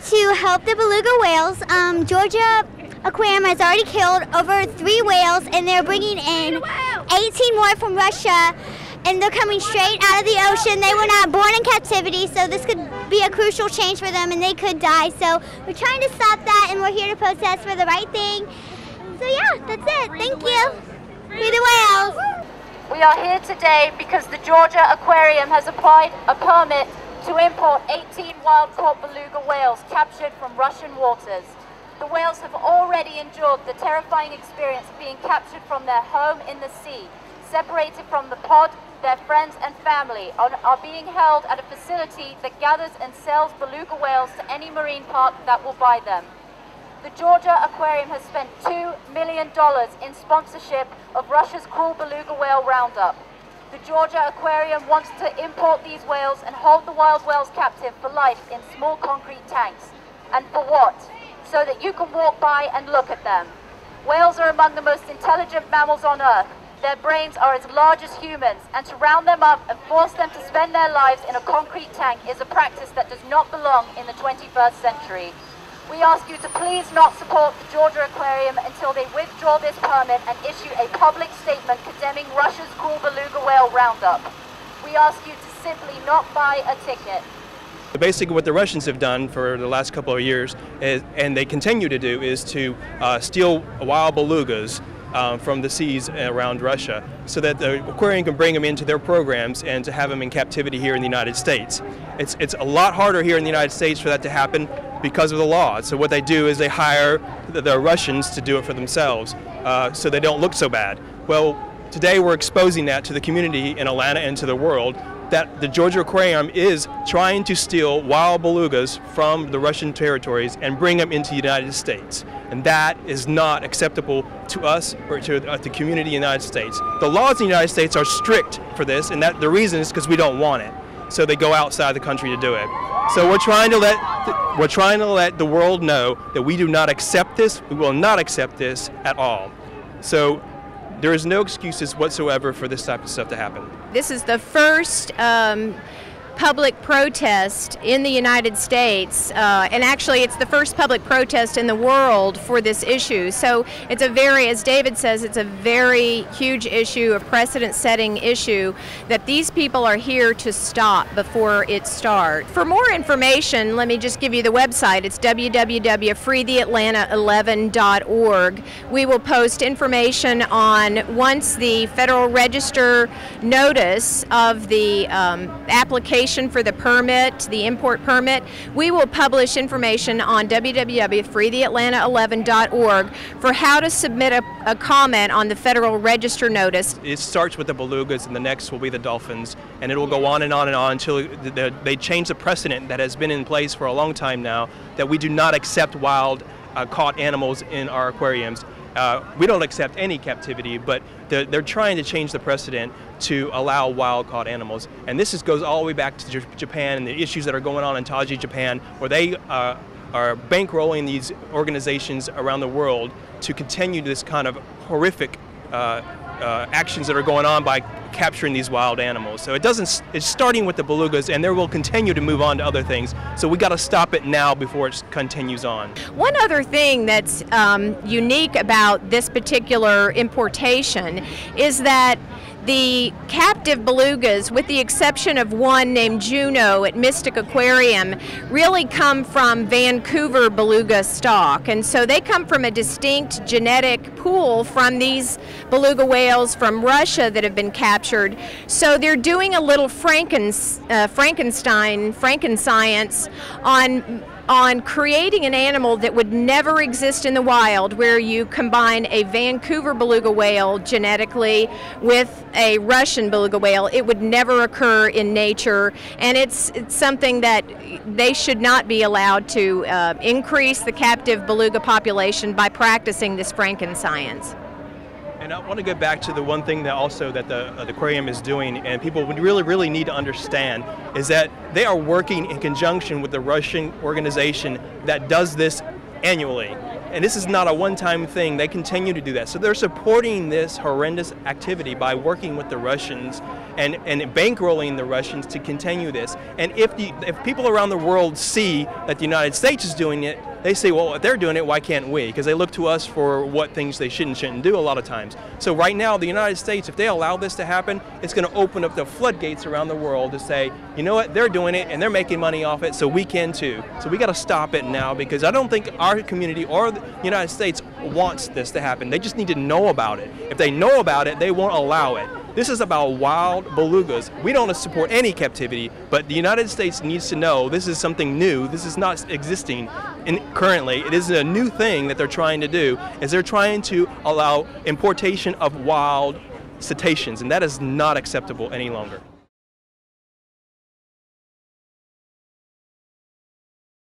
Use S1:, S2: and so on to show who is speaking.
S1: to help the beluga whales. Georgia Aquarium has already killed over 3 whales, and they're bringing in 18 more from Russia, and they're coming straight out of the ocean. They were not born in captivity, so this could be a crucial change for them, and they could die. So we're trying to stop that, and we're here to protest for the right thing. So yeah, that's it. Thank you. Free the whales.
S2: We are here today because the Georgia Aquarium has applied a permit to import 18 wild-caught beluga whales captured from Russian waters. The whales have already endured the terrifying experience of being captured from their home in the sea, separated from the pod, their friends and family, are being held at a facility that gathers and sells beluga whales to any marine park that will buy them. The Georgia Aquarium has spent $2 million in sponsorship of Russia's cruel beluga whale roundup. The Georgia Aquarium wants to import these whales and hold the wild whales captive for life in small concrete tanks. And for what? So that you can walk by and look at them. Whales are among the most intelligent mammals on Earth. Their brains are as large as humans, and to round them up and force them to spend their lives in a concrete tank is a practice that does not belong in the 21st century. We ask you to please not support the Georgia Aquarium until they withdraw this permit and issue a public statement condemning Russia's cruel beluga whale roundup. We ask you to simply not buy a ticket.
S3: Basically what the Russians have done for the last couple of years, and they continue to do, is to steal wild belugas from the seas around Russia so that the aquarium can bring them into their programs and to have them in captivity here in the United States. It's a lot harder here in the United States for that to happen because of the law. So what they do is they hire the Russians to do it for themselves so they don't look so bad. Well, today we're exposing that to the community in Atlanta and to the world, that the Georgia Aquarium is trying to steal wild belugas from the Russian territories and bring them into the United States. And that is not acceptable to us or to the community in the United States. The laws in the United States are strict for this, and the reason is because we don't want it. So they go outside the country to do it. So we're trying to let the world know that we do not accept this. We will not accept this at all. So there is no excuses whatsoever for this type of stuff to happen.
S4: This is the first public protest in the United States, and actually it's the first public protest in the world for this issue. So it's a very, as David says, it's a very huge issue, a precedent-setting issue that these people are here to stop before it starts. For more information, let me just give you the website. It's www.freetheatlanta11.org. We will post information on, once the Federal Register notice of the application for the permit, the import permit, we will publish information on www.freetheatlanta11.org for how to submit a comment on the Federal Register notice.
S3: It starts with the belugas, and the next will be the dolphins, and it will go on and on and on until they change the precedent that has been in place for a long time now, that we do not accept wild caught animals in our aquariums. We don't accept any captivity, but they're trying to change the precedent to allow wild-caught animals. And this goes all the way back to Japan and the issues that are going on in Taiji, Japan, where they are bankrolling these organizations around the world to continue this kind of horrific actions that are going on by capturing these wild animals. So it's starting with the belugas, and there will continue to move on to other things. So we got to stop it now before it continues on.
S4: One other thing that's unique about this particular importation is that the captive belugas, with the exception of one named Juno at Mystic Aquarium, really come from Vancouver beluga stock. And so they come from a distinct genetic pool from these beluga whales from Russia that have been captured. So they're doing a little Frankenscience on creating an animal that would never exist in the wild, where you combine a Vancouver beluga whale genetically with a Russian beluga whale. It would never occur in nature, and it's something that they should not be allowed to increase the captive beluga population by practicing this Frankenscience.
S3: And I want to go back to the one thing that also that the aquarium is doing, and people would really need to understand, is that they are working in conjunction with the Russian organization that does this annually. And this is not a one-time thing. They continue to do that. So they're supporting this horrendous activity by working with the Russians and bankrolling the Russians to continue this. And if people around the world see that the United States is doing it, they say, well, if they're doing it, why can't we? Because they look to us for what things they shouldn't do a lot of times. So right now, the United States, if they allow this to happen, it's going to open up the floodgates around the world to say, you know what, they're doing it and they're making money off it, so we can too. So we got to stop it now, because I don't think our community or the United States wants this to happen. They just need to know about it. If they know about it, they won't allow it. This is about wild belugas. We don't support any captivity, but the United States needs to know this is something new. This is not existing currently. It is a new thing that they're trying to do, is they're trying to allow importation of wild cetaceans, and that is not acceptable any longer.